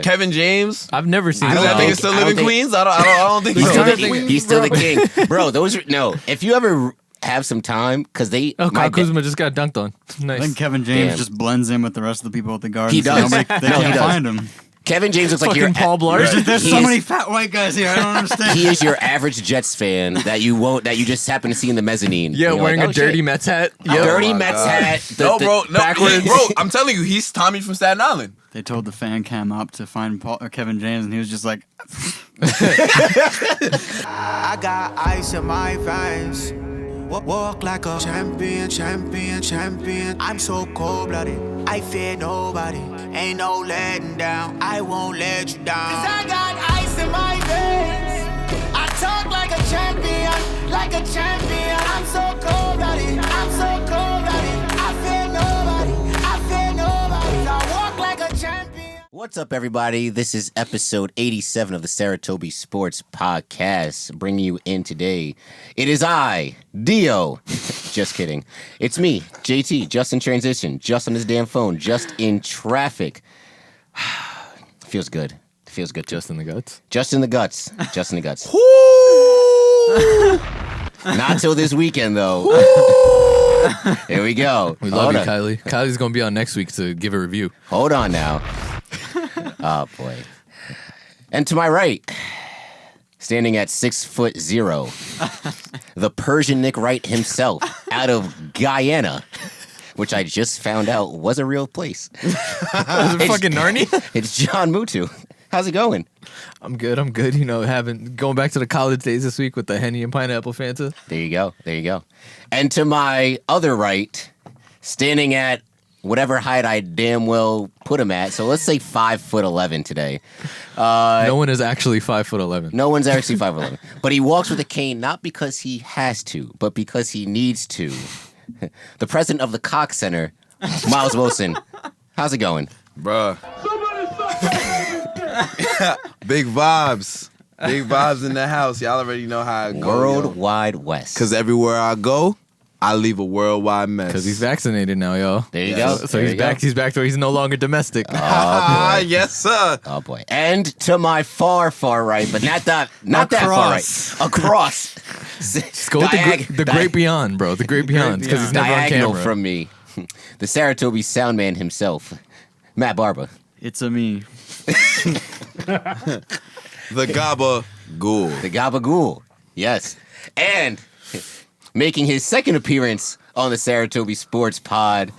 Kevin James. I've never seen. Does that nigga still live in Queens? I don't think so. He's still the king, bro. If you ever have some time, because they. Kyle Kuzma just got dunked on. Nice. I think Kevin James just blends in with the rest of the people at the Garden. He does. They can't find him. Kevin James looks like fucking Paul Blart. There's so many fat white guys here. I don't understand. He is your average Jets fan that you just happen to see in the mezzanine. Yeah, wearing a dirty Mets hat. Yep. Dirty Mets hat. Bro. I'm telling you, he's Tommy from Staten Island. They told the fan cam up to find Kevin James, and he was just like, I got ice in my veins. Walk like a champion. I'm so cold-blooded, I fear nobody. Ain't no letting down, I won't let you down. 'Cause I got ice in my veins. I talk like a champion. I'm so cold-blooded, I fear nobody. I walk like a champion. What's up, everybody? This is episode 87 of the Saratobi Sports Podcast. Bringing you in today. It is I, Dio. Just kidding. It's me, JT, just in transition, just on this damn phone, just in traffic. Feels good. Feels good. Just in the guts. Just in the guts. Not till this weekend, though. Here we go. We love you, Kylie. Kylie's going to be on next week to give a review. Hold on now. Oh, boy. And to my right, standing at 6'0", the Persian Nick Wright himself out of Guyana, which I just found out was a real place. Is it fucking Narnia? It's John Mutu. How's it going? I'm good. You know, going back to the college days this week with the Henny and pineapple Fanta. There you go. And to my other right, standing at whatever height I damn well put him at. So let's say 5'11" today. No one is actually 5'11". No one's actually 5'11". But he walks with a cane not because he has to, but because he needs to. The president of the Cox Center, Miles Wilson. How's it going? Bruh. Big vibes. Big vibes in the house. Y'all already know how it goes. Worldwide West. Because everywhere I go, I leave a worldwide mess. Because he's vaccinated now, y'all. There you go. So he's back. He's back to where he's no longer domestic. Oh, yes, sir. Oh boy. And to my far right, but not that far right. Across. Just go with the great beyond, bro. The great beyond. Because he's never on diagonal camera. from me. The Saratobi sound man himself, Matt Barber. it's a me. The Gaba Ghoul. The Gabagool. Yes. And making his second appearance on the Saratobi Sports Pod,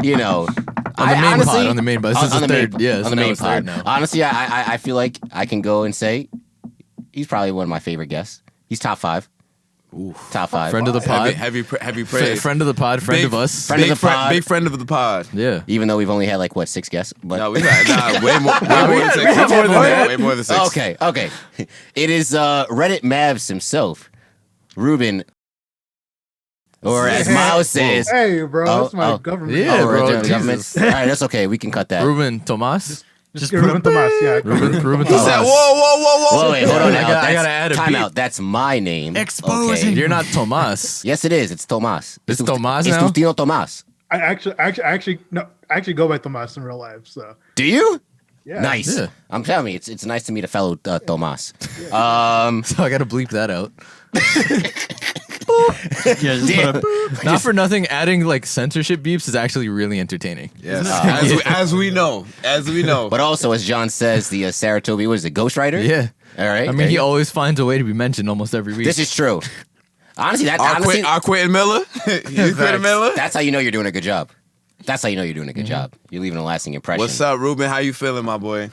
you know. On the main pod. This is on the the third. main, Yeah, on the main pod. now. Honestly, I feel like I can go and say he's probably one of my favorite guests. He's top 5. Ooh. Top 5. Friend of the pod. Heavy praise. Friend of the pod. Friend of us. Friend of the pod. Big friend of the pod. Yeah. Even though we've only had 6 guests. But No, we got way more than 6. Way more than 6. Okay. It is Reddit Mavs himself, Ruben, or as Miles says. Hey, bro, that's my government. Yeah, bro. Government. Jesus. All right, that's okay. We can cut that. Ruben Tomas. Just Ruben Tomas, yeah. Ruben He Tomas. said, whoa. Whoa, wait, hold on. I gotta add a time beat. out. That's my name. Exposing. You're not Tomas. Yes, it is. It's Tomas. It's Tomas It's now? Justino Tomas. I actually go by Tomas in real life. So Do you? yeah, Nice. Yeah. I'm telling you, it's nice to meet a fellow Tomas. So I gotta bleep that out. Yeah, just put a, Not for nothing, adding censorship beeps is actually really entertaining. Yes. As we know. But also, as John says, the Saratobi, what is it, ghostwriter? Yeah. All right. I mean, he always finds a way to be mentioned almost every week. This is true. Honestly, Our Quentin Miller. You Quentin Miller? that's how you know you're doing a good job. Job. You're leaving a lasting impression. What's up, Ruben? How you feeling, my boy?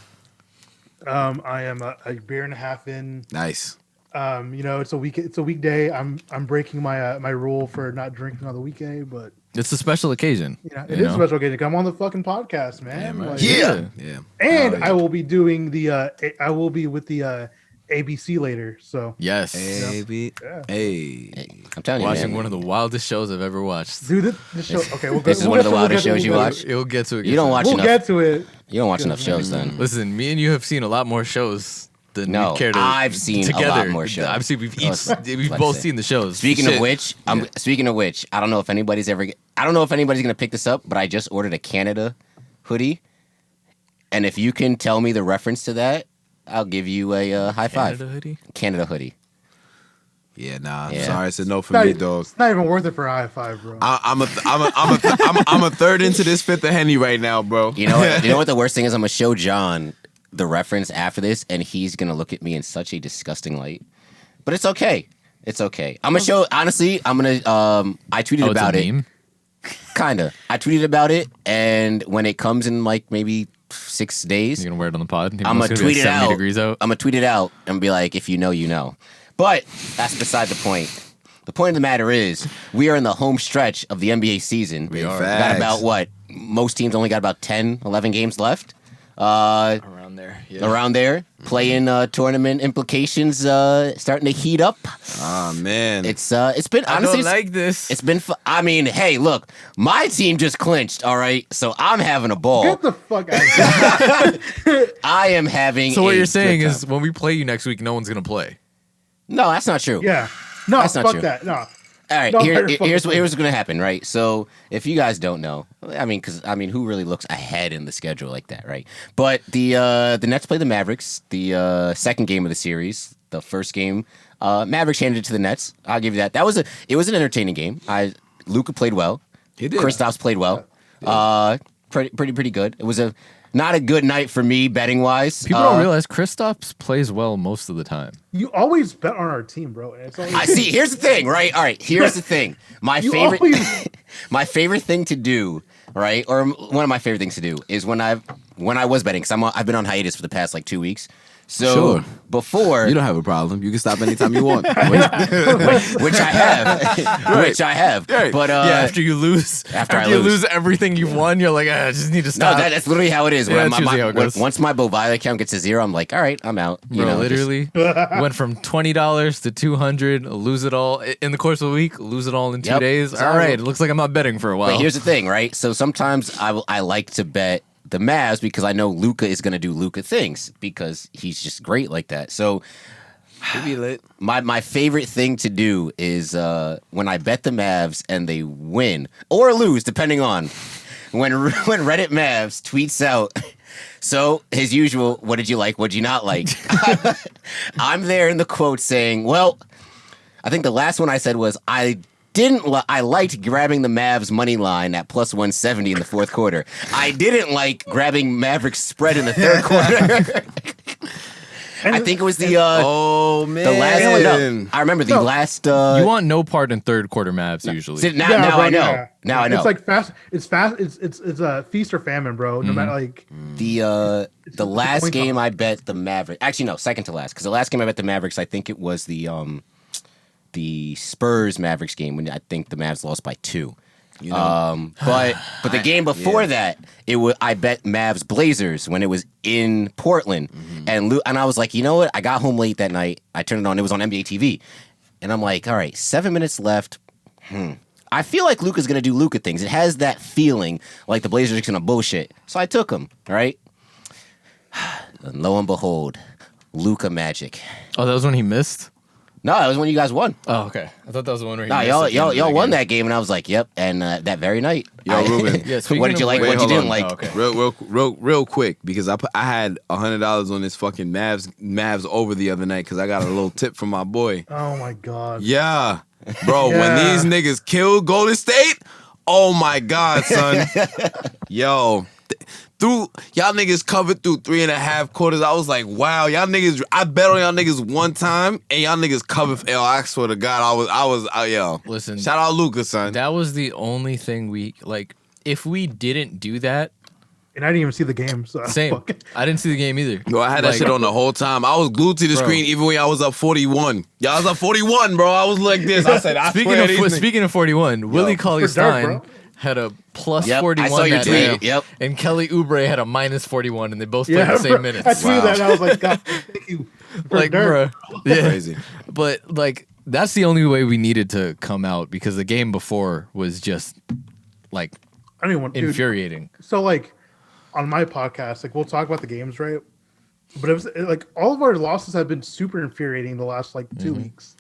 I am a beer and a half in. Nice. It's a weekday. I'm breaking my my rule for not drinking on the weekday, but It's a special occasion. it is a special occasion. Come on the fucking podcast, man. man. Like, Yeah. And I will be doing I will be with the ABC later. So Yes. Hey. I'm telling you, Watching man. one of the wildest shows I've ever watched. dude, this show. Okay, This is one of the wildest shows you watch. You'll get to it. You don't watch We'll enough. get to it. You don't watch enough shows, then. Listen, me and you have seen a lot more shows than No, we care to. I've seen a together. lot more shows. I've seen we've Let's both say. seen the shows. Speaking of Shit. which, I don't know if anybody's gonna pick this up, but I just ordered a Canada hoodie, And if you can tell me the reference to that, I'll give you a high five. Canada hoodie. Yeah, nah. Yeah. Sorry, it's a no for me, dog. It's not even worth it for a high five, bro. I'm a third into this fifth of Henny right now, bro. You know what? You know what the worst thing is? I'm gonna show John the reference after this, and he's gonna look at me in such a disgusting light. But it's okay. It's okay. I'm gonna show. Honestly, I'm gonna. I tweeted about it. Meme? Kinda. I tweeted about it, and when it comes in like maybe 6 days, You're gonna wear it on the pod. I'm gonna tweet it 70 out. degrees out. I'm gonna tweet it out and be like, if you know, you know. But that's beside the point. The point of the matter is, we are in the home stretch of the NBA season. We are. We got about what? Most teams only got about 10, 11 games left. Around there. Yeah. Around there. Play-in tournament implications starting to heat up. Ah, man. It's been I honestly don't like this. it's been I mean, hey, look, my team just clinched, all right? So I'm having a ball. Get the fuck out of here. I am having So what a you're saying good is time. when we play you next week, no one's gonna play. No, that's not true. Yeah. No, That's not fuck true. that. No. All right, No, here's fucking what's going to happen, right? So if you guys don't know, because who really looks ahead in the schedule like that, right? But the Nets play the Mavericks, the second game of the series. The first game, Mavericks handed it to the Nets. I'll give you that. It was an entertaining game. Luka played well. He did. Kristaps played well. Pretty good. It was not a good night for me betting wise. People don't realize Kristaps plays well most of the time. You always bet on our team, bro. And it's always, I see. Here's the thing, right? All right. Here's the thing. My You favorite, always- my favorite thing to do, right, or one of my favorite things to do is when I was betting, because I've been on hiatus for the past like 2 weeks. So Sure. before, You don't have a problem. You can stop anytime you want. which I have, which I have, Right. but yeah, after you lose, after I you lose. lose everything you've won, you're like, I just need to no, stop. that's literally how it is. Yeah, When that's usually how it goes. once my Bovada account gets to 0, I'm like, all right, I'm out. You Bro, know, just- literally went from $20 to $200, lose it all in the course of a week, lose it all in 2 Yep. days. All right, it looks like I'm not betting for a while. But here's the thing, right? So sometimes I like to bet the Mavs because I know Luka is going to do Luka things because he's just great like that. So Be lit. my favorite thing to do is when I bet the Mavs and they win or lose, depending on when Reddit Mavs tweets out. So his usual, what did you like? What did you not like? I'm there in the quote saying, well, I think the last one I said was I liked grabbing the Mavs money line at plus 170 in the fourth quarter. I didn't like grabbing Mavericks spread in the third quarter. I think it was the Oh, man. the last one. No, I remember the last. you want no part in third quarter Mavs usually. See, now Yeah, bro, I know. yeah. Now I know. It's like fast. It's fast. It's a feast or famine, bro. No matter like. The It's a last coin game toss. I bet the Mavericks. Actually, no, second to last. Because the last game I bet the Mavericks, I think it was the Spurs Mavericks game when I think the Mavs lost by 2. You know, But the game before that, I bet Mavs Blazers when it was in Portland, and I was like, you know what? I got home late that night. I turned it on. It was on NBA TV, and I'm like, all right, 7 minutes left. I feel like Luka's gonna do Luka things. It has that feeling like the Blazers are gonna bullshit. So I took him. All right. And lo and behold, Luka magic. Oh, that was when he missed? No, that was when you guys won. Oh, okay. I thought that was the one where he No, missed at the end of y'all the won game. that game, and I was like, yep. And that very night, Yo, Ruben. Yeah, speaking what did you of like? Wait, What you hold didn't on. like? Oh, okay. Real quick, because I had $100 on this fucking Mavs over the other night because I got a little tip from my boy. Oh my god. Yeah, bro. Yeah. When these niggas killed Golden State, oh my god, son. Yo, through y'all niggas covered through 3.5 quarters. I was like, wow, y'all niggas. I bet on y'all niggas one time, and y'all niggas covered. Yo, I swear to God, I was. Yo, Listen, shout out Luka, son. that was the only thing we like. If we didn't do that, And I didn't even see the game. So same. fucking- I didn't see the game either. Bro, I had that Like, shit on the whole time. I was glued to the Bro. screen even when I was up 41. Y'all was up 41, bro. I was like this. I said, I Speaking swear these niggas- speaking of 41, Willie Cauley For dark, Stein bro. had a plus Yep, I 41 saw your that tweet. day, Yep. and Kelly Oubre had a minus 41, and they both played Yeah, the same bro. minutes. I tweeted Wow. that and I was like, God, thank you. For Like, dirt. bro, yeah. Crazy. But like, that's the only way we needed to come out because the game before was just like I don't even want dude, infuriating. So like on my podcast, like we'll talk about the games, right? But it was like all of our losses have been super infuriating the last like 2 weeks.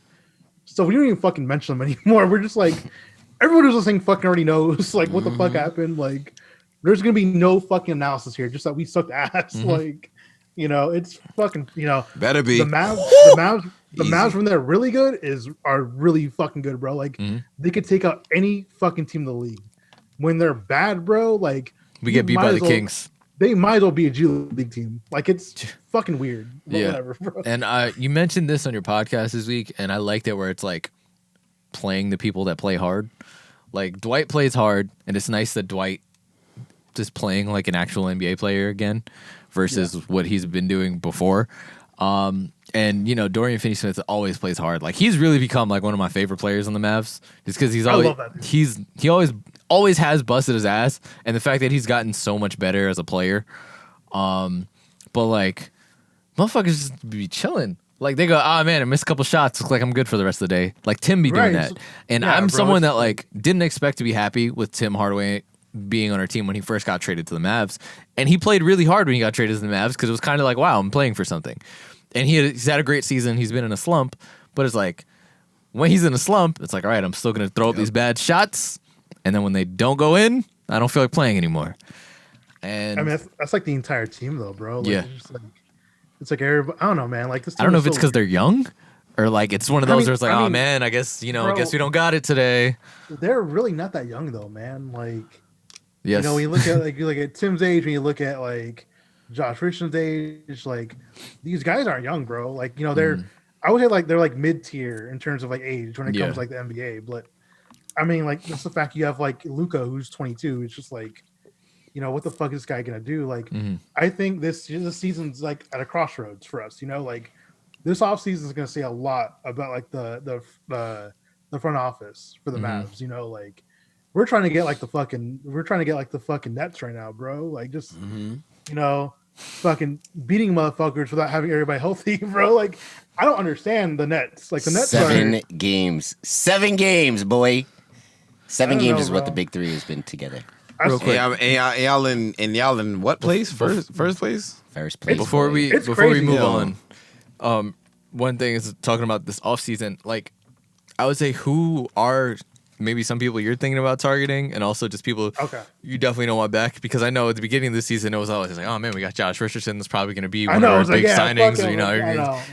So we don't even fucking mention them anymore. We're just like everyone who's listening fucking already knows like what the fuck happened. Like there's gonna be no fucking analysis here, just that we sucked ass. Like, it's fucking, Better be. the Mavs when they're really good are really fucking good, bro. Like they could take out any fucking team in the league. When they're bad, bro, like We get beat by the Kings. They might as well be a G League team. Like it's fucking weird. But whatever, bro. And you mentioned this on your podcast this week, and I liked it where it's like playing the people that play hard. Like Dwight plays hard, and it's nice that Dwight is playing like an actual NBA player again versus what he's been doing before. And Dorian Finney-Smith always plays hard. Like he's really become like one of my favorite players on the Mavs, just because he's always he always has busted his ass, and the fact that he's gotten so much better as a player. But like motherfuckers just be chilling. Like they go, man, I missed a couple shots. Looks like I'm good for the rest of the day. Like Tim be doing that, and I'm someone that like didn't expect to be happy with Tim Hardaway being on our team when he first got traded to the Mavs, and he played really hard when he got traded to the Mavs because it was kind of like, wow, I'm playing for something. And he's had a great season. He's been in a slump, but it's like when he's in a slump, it's like, all right, I'm still gonna throw up these bad shots, and then when they don't go in, I don't feel like playing anymore. And I mean, that's like the entire team, though, bro. Like, it's like everybody. I don't know, man. Like this. I don't know if it's because they're young, or like it's one of those where it's like, oh man, I guess bro, I guess we don't got it today. They're really not that young, though, man. Like, yes, when you look at Tim's age, when you look at like Josh Richardson's age, like these guys aren't young, bro. Like, they're I would say like they're like mid tier in terms of like age when it comes to like the NBA. But I mean, like just the fact you have like Luka who's 22, it's just like, what the fuck is this guy gonna do? Like, I think this season's like at a crossroads for us. Like this offseason is gonna say a lot about like the front office for the Mavs. Like we're trying to get like the fucking Nets right now, bro. Like just fucking beating motherfuckers without having everybody healthy, bro. Like I don't understand the Nets. Like the Nets 7 games, boy. 7 games is what bro. the big three has been together. Real quick. Y'all in what place? First place? First place. Before we crazy, move on, one thing is talking about this offseason. Like, I would say who are maybe some people you're thinking about targeting, and also just people you definitely don't want back, because I know at the beginning of the season it was always like, oh man, we got Josh Richardson. That's probably going to be one of our big signings.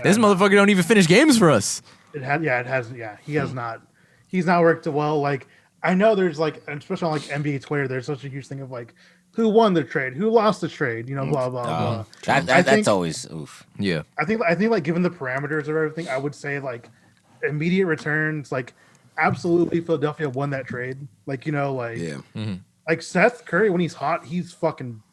This motherfucker don't even finish games for us. He has not. He's not worked well. Like I know there's like, especially on like NBA Twitter, there's such a huge thing of like who won the trade, who lost the trade, blah blah blah. That's always oof. Yeah. I think like given the parameters of everything, I would say like immediate returns, like absolutely Philadelphia won that trade. Like like Seth Curry when he's hot, he's fucking.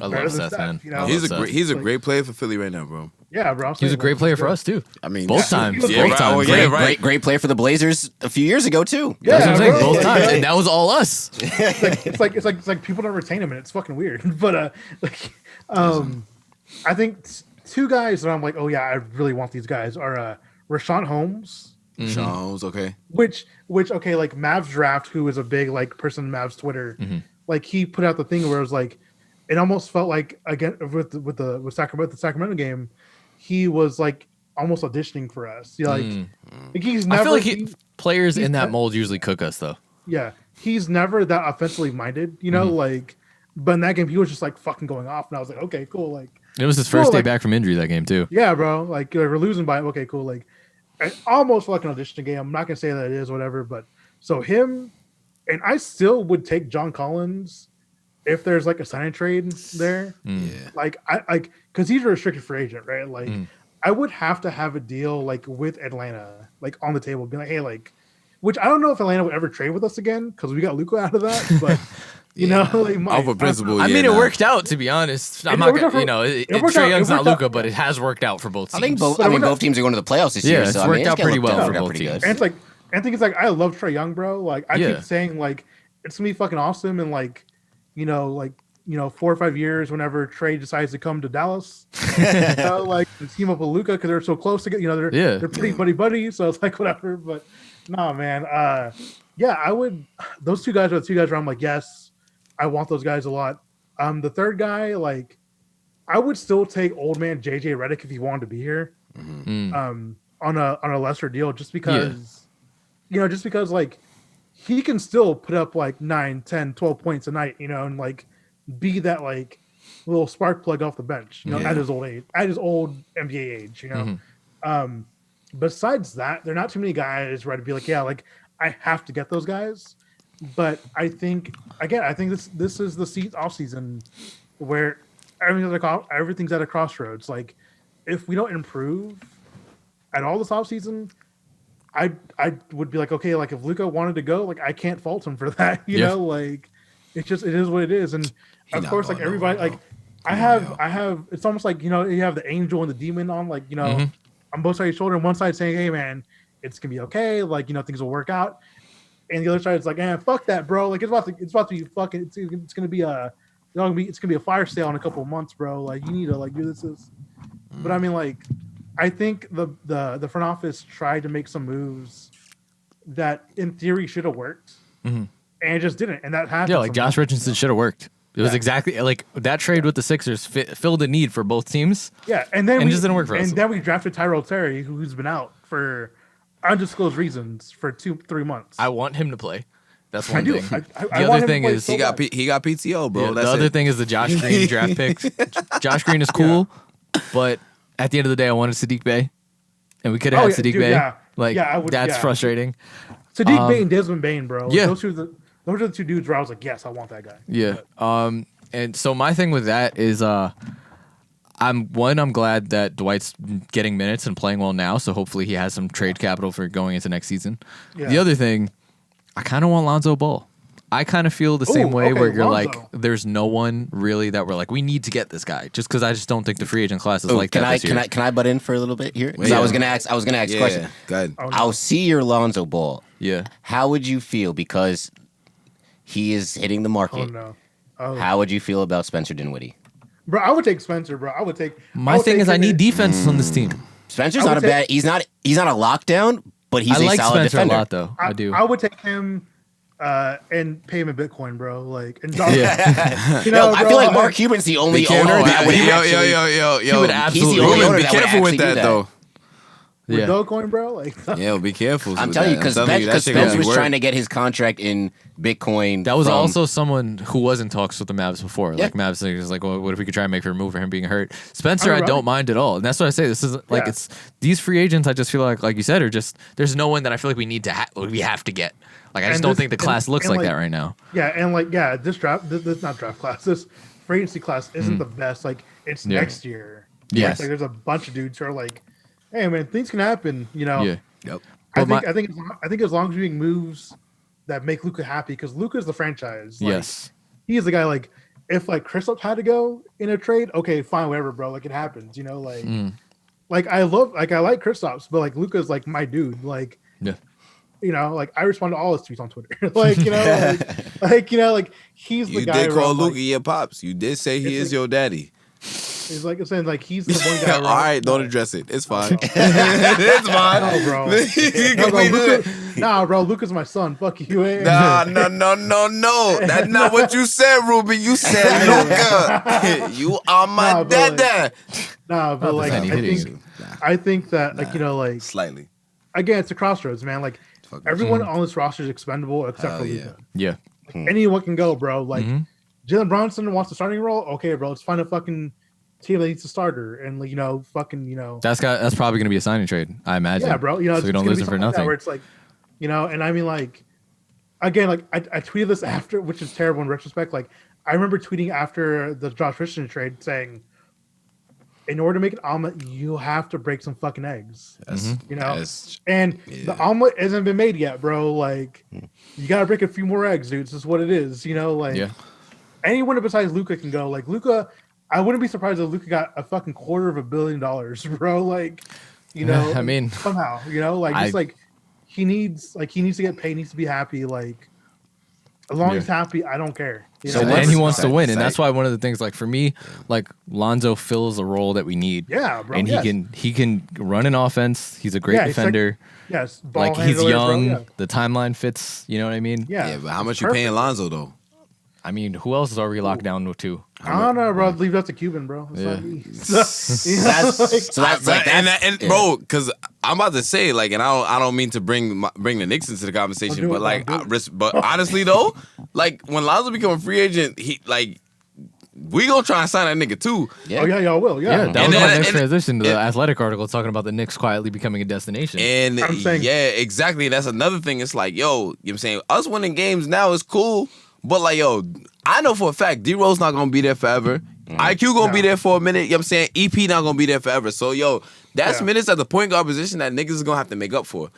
I love Seth, man. He's a great player for Philly right now, bro. Yeah, bro. He was a great player for us too. I mean, both times. Great player for the Blazers a few years ago too. Yeah, that's what I'm saying. Both times, and that was all us. It's like people don't retain him, and it's fucking weird. But I think two guys that I'm like, oh yeah, I really want these guys are Rashawn Holmes. Rashawn Holmes, okay. Which okay, like Mavs Draft, who is a big like person on Mavs Twitter, like he put out the thing where it was like, it almost felt like again with the Sacramento game, he was like almost auditioning for us. Like he's never. I feel like players in that mold usually cook us though. Yeah, he's never that offensively minded, like. But in that game, he was just like fucking going off, and I was like, okay, cool. Like it was his first day back from injury that game too. Yeah, bro. Like we're losing by okay, cool. Like I almost felt like an audition game. I'm not gonna say that it is whatever, but so him, and I still would take John Collins if there's like a signing trade there. Like I because he's a restricted free agent, right? Like I would have to have a deal like with Atlanta, like on the table, being like, hey, like, which I don't know if Atlanta would ever trade with us again because we got Luka out of that, but. Over principle. I mean, it worked out, to be honest. I'm not gonna, Trae Young's not Luka, but it has worked out for both teams. I think both teams are going to the playoffs this year. Yeah, it's worked out pretty well for both teams. And I think it's like I love Trae Young, bro. Like I keep saying, like it's gonna be fucking awesome, and 4 or 5 years whenever Trae decides to come to Dallas, like team up with Luka because they're so close to get, they're pretty buddy. So it's like whatever. But no, man. I would. Those two guys are the two guys where I'm like, yes. I want those guys a lot. The third guy, like, I would still take old man JJ Redick if he wanted to be here, on a lesser deal, just because, just because like he can still put up like 9, 10, 12 points a night, and like be that like little spark plug off the bench, you know, Yeah. at his old NBA age, you know. Besides that, there are not too many guys where I'd be like, yeah, like I have to get those guys. But I think this is the off season where everything's at a crossroads. Like if we don't improve at all this off season, I would be like, okay, like if Luka wanted to go, like I can't fault him for that, you know, like it is what it is. And of course, like everybody, like I have, it's almost like, you know, you have the angel and the demon on, like, you know, on both sides of your shoulder, and one side saying, hey man, it's gonna be okay, like, you know, things will work out. And the other side is like, fuck that, bro. Like it's about to be fucking. It's gonna be it's gonna be a fire sale in a couple of months, bro. Like you need to like do this. But I mean, like, I think the front office tried to make some moves that in theory should have worked, and it just didn't. And that happened. Yeah, like Josh Richardson should have worked. It was exactly like that trade with the Sixers filled a need for both teams. Yeah, and then it just didn't work for us. And then we drafted Tyrell Terry, who's been out for undisclosed reasons for 2-3 months. I want him to play. That's I one do. thing. The other thing is he got PTO, bro. Yeah, That's the other it. thing is the Josh Green draft picks. Josh Green is cool, but at the end of the day, I wanted Sadiq Bey, and we could have had Sadiq Bey. Yeah. That's frustrating. Sadiq Bey and Desmond Bain, bro. Yeah. Those are the two dudes where I was like, yes, I want that guy. Yeah. And so my thing with that is I'm glad that Dwight's getting minutes and playing well now, so hopefully he has some trade capital for going into next season. Yeah. The other thing, I kind of want Lonzo Ball. I kind of feel the same way where you're Lonzo. like, there's no one really that we're like, we need to get this guy, just because I just don't think the free agent class is like can that this year. Can I butt in for a little bit here? Because Yeah. I was gonna ask a question. Go ahead. I'll see your Lonzo Ball. Yeah. How would you feel because he is hitting the market? Oh no. Oh. How would you feel about Spencer Dinwiddie? Bro, I would take Spencer, bro. My thing is I need defense on this team. Spencer's I not a would bad. He's not a lockdown, but he's I a like solid Spencer defender. a lot, though. I do. I would take him and pay him in Bitcoin, bro. Like, and Yeah. you know, I bro, feel like Mark Cuban's the only owner that would actually. yo. He would absolutely. He's the only Ruben, owner be that would careful with actually do that, though. with Yeah. Dogecoin, bro. Like, Yeah, be careful. I'm with telling you, that. because I'm telling you, that shit Spence gonna was be trying work. to get his contract in Bitcoin. That was from- also someone who was in talks with the Mavs before. Yeah. Like Mavs was like, well, what if we could try and make a move for him being hurt? Spencer, I right. don't mind at all. And that's what I say. This isn't like Yeah. it's these free agents. I just feel like you said, are just there's no one that I feel like we need to we have to get. Like I just And don't this- think the class and- looks and like like- that right now. yeah, and like, yeah, this not draft class. This free agency class isn't the best. Like, it's Yeah. next year. Yes. Like, there's a bunch of dudes who are like, hey, man, things can happen. You know. Yeah. Yep. I But think as long as we make moves that make Luka happy, because Luka's the franchise. Like, Yes. he is the guy. Like, if like Kristaps had to go in a trade, okay, fine, whatever, bro. Like, it happens, you know. Like, like I like Kristaps, but like Luka's like my dude. Like, Yeah. you know, like I respond to all his tweets on Twitter. Like, you know, like you know, like he's the You guy. did where call I'm Luka like, your pops. You did say he It's is like- your daddy. he's like saying like he's the one guy. All where I'm- right, don't address it. It's fine. It's fine. No, bro. You No, can bro, leave it. nah, bro. Luka's my son. Fuck you. Eh? Nah, no. That's not what you said, Ruben. You said Luka. You are my Nah, but, dada. Nah, but like Henny hitting you. I think that like you know like Slightly. again it's a crossroads, man. Like Fuck everyone on this roster is expendable except Hell for yeah. Luka. Yeah. Anyone can go, bro. Like Jalen Bronson wants the starting role. Okay, bro. Let's find a fucking team that needs a starter, and like, you know, fucking, you know, That's probably gonna be a signing trade, I imagine. yeah, bro. You know, so we it's don't gonna lose be him for something like that nothing. where it's like, you know, and I mean, like, again, like I tweeted this after, which is terrible in retrospect. Like, I remember tweeting after the Josh Richardson trade saying, in order to make an omelet, you have to break some fucking eggs. You know, and the omelet hasn't been made yet, bro. Like, you gotta break a few more eggs, dude. This is what it is. You know, like, Yeah. anyone besides Luka can go. Like Luka, I wouldn't be surprised if Luka got a fucking $250 million, bro. Like, you know, I mean, somehow, you know, like just like he needs to get paid, needs to be happy. Like, as long as he's happy, I don't care. You know? and he wants to win, and that's why one of the things, like for me, like Lonzo fills a role that we need. Yeah, bro. And he can run an offense. He's a great Yeah, he's defender. Yes, ball Like he's handler, young. bro, yeah. The timeline fits. You know what I mean? Yeah, Yeah, but how much you paying Lonzo though? I mean, who else are we locked down with too? I don't know, bro. Leave that to Cuban, bro. It's Yeah. not me. You know, like, And bro, because I'm about to say like, and I don't mean to bring the Knicks into the conversation, do but it, like, bro, do it. but honestly though, like when Lonzo became a free agent, he like we gonna try and sign that nigga too. Yeah. Oh yeah, y'all will. Yeah, Yeah. that was my next and- transition to the Athletic article talking about the Knicks quietly becoming a destination. And I'm saying- yeah, exactly. That's another thing. It's like, yo, you know what I'm saying? Us winning games now is cool, but like, yo, I know for a fact D-Rose not gonna be there forever. IQ gonna be No. there for a minute. You know what I'm saying? EP not gonna be there forever. So, yo, that's Yeah. minutes at the point guard position that niggas is gonna have to make up for.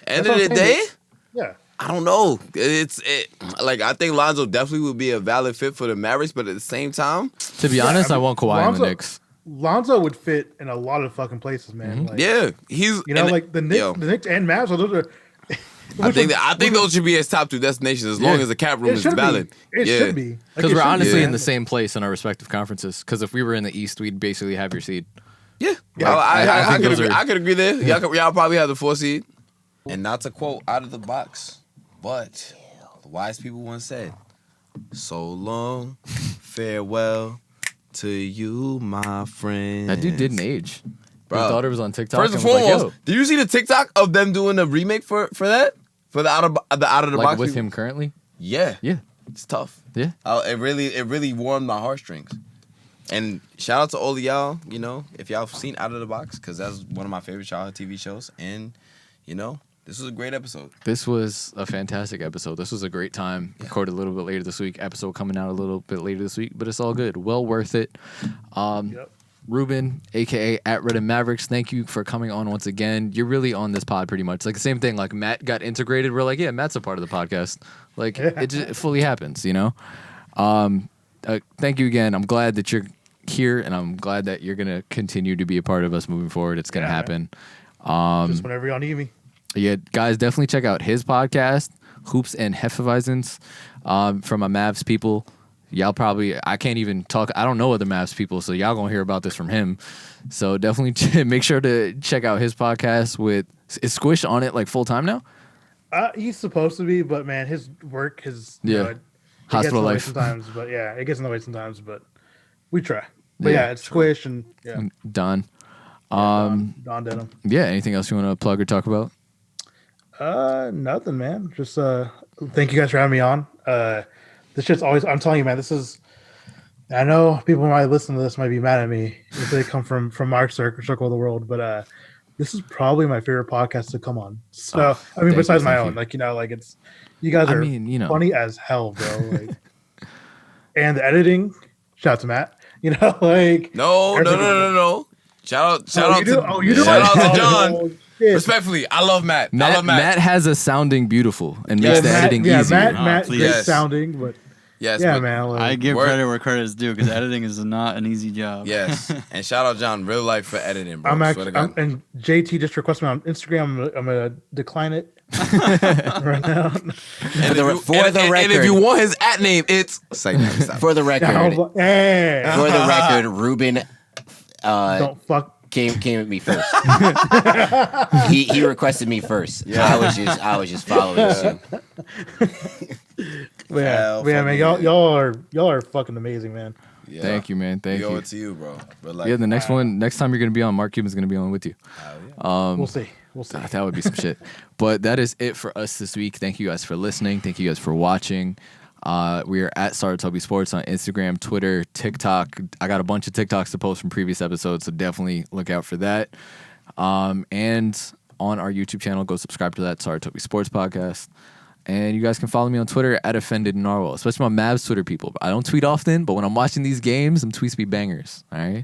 End That's of what the I'm saying. day, Yeah. I don't know. Like, I think Lonzo definitely would be a valid fit for the Mavericks, but at the same time, To be honest, I want Kawhi on the Lonzo- Knicks. Lonzo would fit in a lot of fucking places, man. Like, yeah, he's You know, and- like the Knicks and Mavs. So those are. I think those should be his top two destinations as long as the cap room It is should valid. be. It yeah. should be. Like, Because it we're should be, honestly yeah. in the same place in our respective conferences. Because if we were in the East, we'd basically have your seed. Yeah, Yeah, I think could those agree. are- I could agree there. Y'all probably have the 4 seed. And not to quote out of the box, but the wise people once said, "So long, farewell to you, my friend." That dude didn't age. Bro. His daughter was on TikTok. First and and was foremost, like, did you see the TikTok of them doing a remake for that? For the out of the yo, like box with people? him currently. Yeah, Yeah, it's tough. yeah. It really warmed my heartstrings. And shout out to all of y'all, you know, if y'all have seen Out of the Box, because that's one of my favorite childhood TV shows. And, you know, this was a great episode. This was a fantastic episode. This was a great time. Recorded a little bit later this week. Episode coming out a little bit later this week, but it's all good. Well worth it. Yep. Ruben, aka at Red and Mavericks, thank you for coming on once again. You're really on this pod pretty much. Like the same thing. Like Matt got integrated. We're like, yeah, Matt's a part of the podcast. Like it fully happens, you know. Thank you again. I'm glad that you're here, and I'm glad that you're gonna continue to be a part of us moving forward. It's gonna Yeah, happen. Just whenever y'all need me. Yeah, guys, definitely check out his podcast, Hoops and Hefeweizens, from my Mavs people. Y'all probably, I can't even talk, I don't know other Mavs people, so y'all gonna hear about this from him. So definitely make sure to check out his podcast is Squish on it like full time now? He's supposed to be, but man, his work is it Hospital gets in the way life. sometimes. But yeah, it gets in the way sometimes. But we try. But Yeah. yeah, it's Squish and Done. Don Denham. Yeah, anything else you want to plug or talk about? Nothing, man. Just thank you guys for having me on. This shit's always. I'm telling you, man. This is. I know people might listen to this might be mad at me if they come from our circle of the world, but this is probably my favorite podcast to come on. So I mean, besides my own, like like it's you guys are funny as hell, bro. Like, and the editing. Shout out to Matt. Like No. Shout out to John. Oh, shit. Respectfully, I love Matt. I love Matt. Matt has a sounding beautiful and Yes. makes the editing easier. Matt, please. great Yes. sounding, but Yes, yeah, but- man. Like, I give Word. credit where credit is due because editing is not an easy job. Yes. And shout out John, real life for editing, bro. I'm Swear actually, to God. and JT just requested me on Instagram. I'm gonna decline it right now. And record. if you want his at name, it's For the record, Hey, for the record, Ruben don't fuck. came at me first. he requested me first. I was just following suit. Yeah, man. Y'all are fucking amazing, man. Yeah. Thank you, man. Thank We owe you. it to you, bro. But like, Yeah, the next time you're gonna be on, Mark Cuban's gonna be on with you. We'll see. That would be some shit. But that is it for us this week. Thank you guys for listening. Thank you guys for watching. We are at Saratobi Sports on Instagram, Twitter, TikTok. I got a bunch of TikToks to post from previous episodes, so definitely look out for that. And on our YouTube channel, go subscribe to that Saratobi Sports Podcast. And you guys can follow me on Twitter at Offended Narwhal, especially my Mavs Twitter people. I don't tweet often, but when I'm watching these games, them tweets be bangers. All right,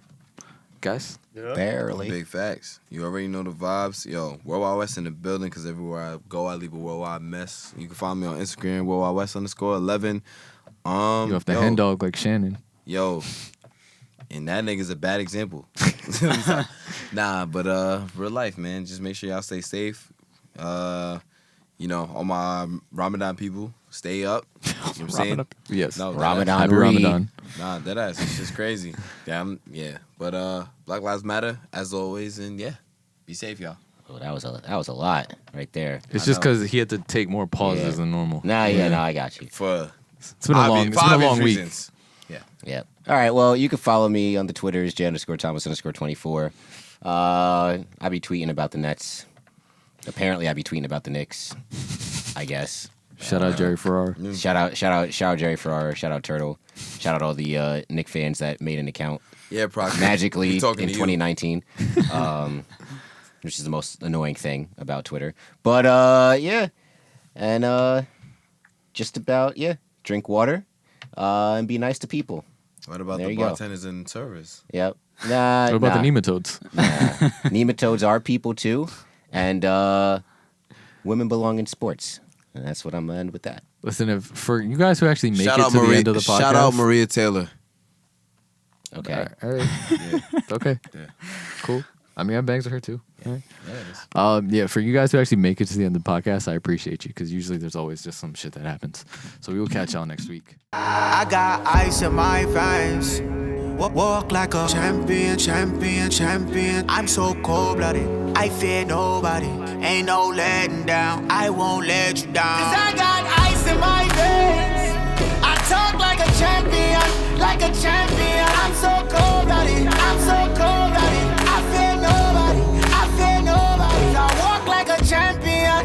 guys? Barely. big facts. You already know the vibes. Yo, Worldwide West in the building because everywhere I go, I leave a worldwide mess. You can find me on Instagram, Worldwide West _11. You have the hen dog like Shannon. Yo, and that nigga's a bad example. Nah, but real life, man. Just make sure y'all stay safe. All my Ramadan people, stay up. You know what I'm saying? Yes. No, Ramadan. Happy Ramadan. Nah, deadass. It's just crazy. Yeah. But Black Lives Matter, as always, and yeah, be safe, y'all. Oh, that was a lot right there. It's I just know. because he had to take more pauses than normal. No, I got you. It's been a long week. Reasons. Yeah. All right. Well, you can follow me on the Twitters, J_Thomas_24. I be tweeting about the Nets. Apparently, I be tweeting about the Knicks. I guess. Shout out Jerry Ferrara. Shout out Jerry Ferrara. Shout out Turtle. Shout out all the Knick fans that made an account Yeah, Proc. magically in talking to you. 2019, which is the most annoying thing about Twitter. But yeah, and just about drink water and be nice to people. What about There the you go. bartenders in service? Yep. Nah. What about nah. the nematodes? Nematodes are people too, and women belong in sports, and that's what I'm gonna end with that. Listen, for you guys who actually make Shout it out to Maria. the end of the podcast. Shout out Maria Taylor. Okay. All right. Yeah. Okay. Yeah. Cool. I mean, I bangs with her too. All right. Yeah, it is. Yeah, for you guys who actually make it to the end of the podcast, I appreciate you because usually there's always just some shit that happens. So we will catch y'all next week. I got ice in my veins. Walk like a champion, champion, champion. I'm so cold-blooded, I fear nobody. Ain't no letting down, I won't let you down. 'Cause I got ice in my veins. I talk like a champion, like a champion. I'm so cold-blooded, I'm so